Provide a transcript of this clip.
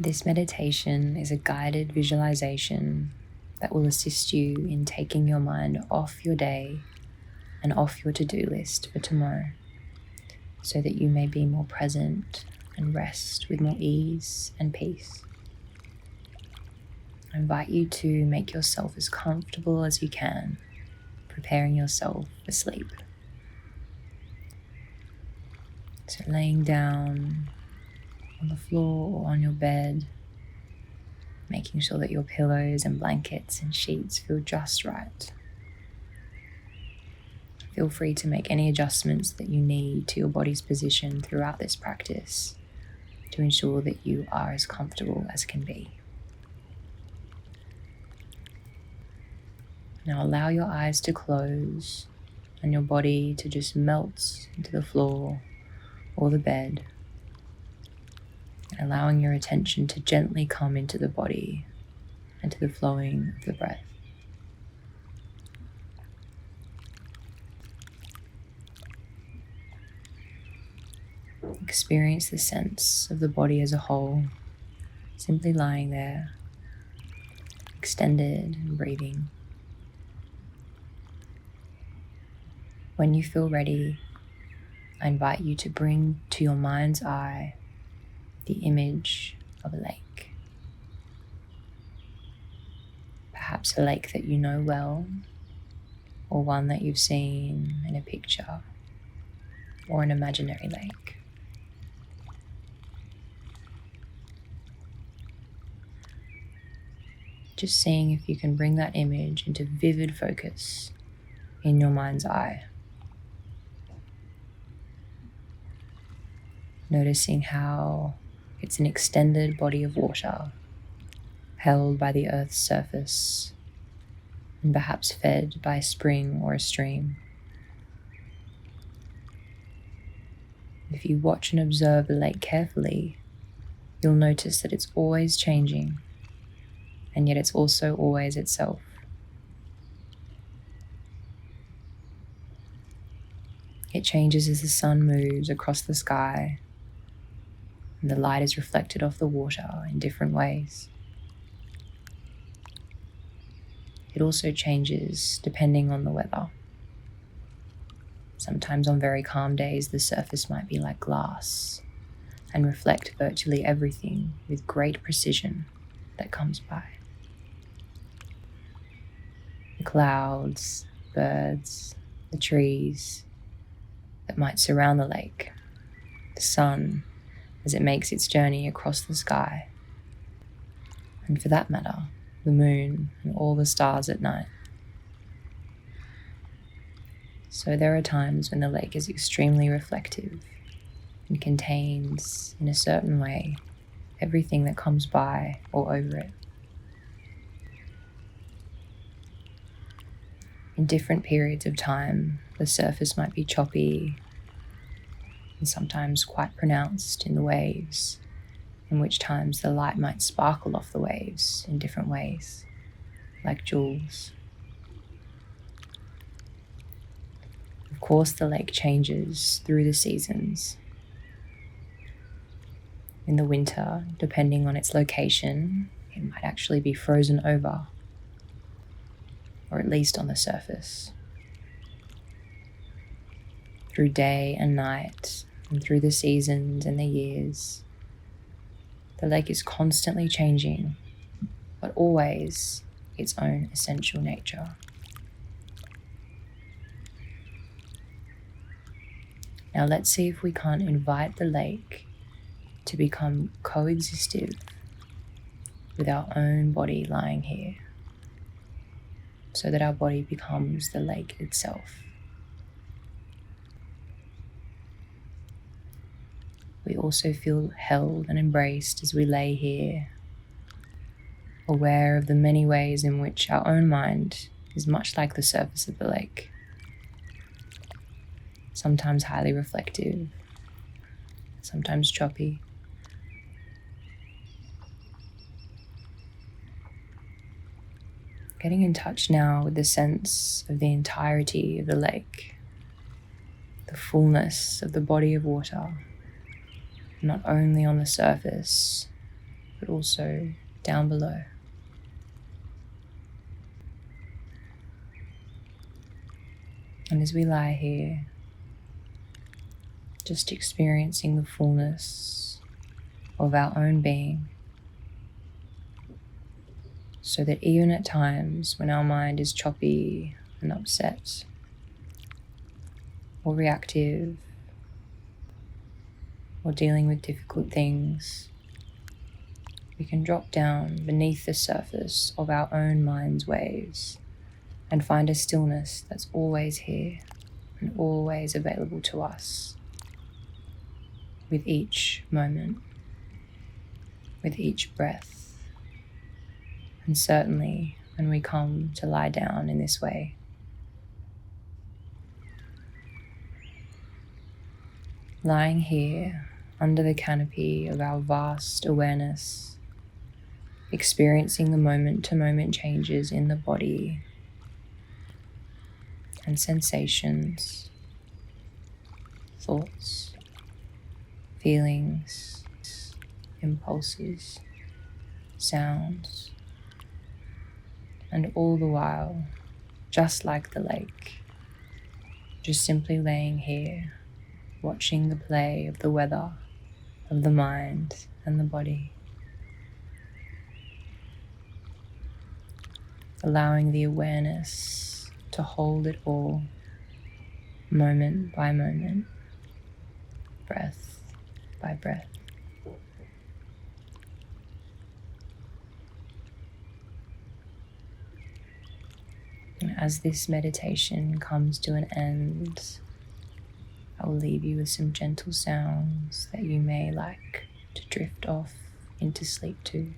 This meditation is a guided visualization that will assist you in taking your mind off your day and off your to-do list for tomorrow, so that you may be more present and rest with more ease and peace. I invite you to make yourself as comfortable as you can, preparing yourself for sleep. So laying down on the floor or on your bed, making sure that your pillows and blankets and sheets feel just right. Feel free to make any adjustments that you need to your body's position throughout this practice to ensure that you are as comfortable as can be. Now allow your eyes to close and your body to just melt into the floor or the bed, allowing your attention to gently come into the body and to the flowing of the breath. Experience the sense of the body as a whole, simply lying there, extended and breathing. When you feel ready, I invite you to bring to your mind's eye the image of a lake. Perhaps a lake that you know well, or one that you've seen in a picture, or an imaginary lake. Just seeing if you can bring that image into vivid focus in your mind's eye. Noticing how it's an extended body of water held by the earth's surface and perhaps fed by a spring or a stream. If you watch and observe the lake carefully, you'll notice that it's always changing, and yet it's also always itself. It changes as the sun moves across the sky, and the light is reflected off the water in different ways. It also changes depending on the weather. Sometimes on very calm days, the surface might be like glass and reflect virtually everything with great precision that comes by. The clouds, birds, the trees that might surround the lake, the sun as it makes its journey across the sky, and for that matter, the moon and all the stars at night. So there are times when the lake is extremely reflective and contains, in a certain way, everything that comes by or over it. In different periods of time, the surface might be choppy and sometimes quite pronounced in the waves, in which times the light might sparkle off the waves in different ways, like jewels. Of course, the lake changes through the seasons. In the winter, depending on its location, it might actually be frozen over, or at least on the surface. Through day and night, and through the seasons and the years, the lake is constantly changing, but always its own essential nature. Now let's see if we can't invite the lake to become coexistive with our own body lying here, so that our body becomes the lake itself. We also feel held and embraced as we lay here, aware of the many ways in which our own mind is much like the surface of the lake, sometimes highly reflective, sometimes choppy. Getting in touch now with the sense of the entirety of the lake, the fullness of the body of water, not only on the surface, but also down below. And as we lie here, just experiencing the fullness of our own being, so that even at times when our mind is choppy and upset or reactive or dealing with difficult things, we can drop down beneath the surface of our own mind's waves and find a stillness that's always here and always available to us with each moment, with each breath, and certainly when we come to lie down in this way. Lying here under the canopy of our vast awareness, experiencing the moment-to-moment changes in the body and sensations, thoughts, feelings, impulses, sounds, and all the while, just like the lake, just simply laying here, watching the play of the weather, of the mind and the body, allowing the awareness to hold it all, moment by moment, breath by breath. And as this meditation comes to an end, I will leave you with some gentle sounds that you may like to drift off into sleep to.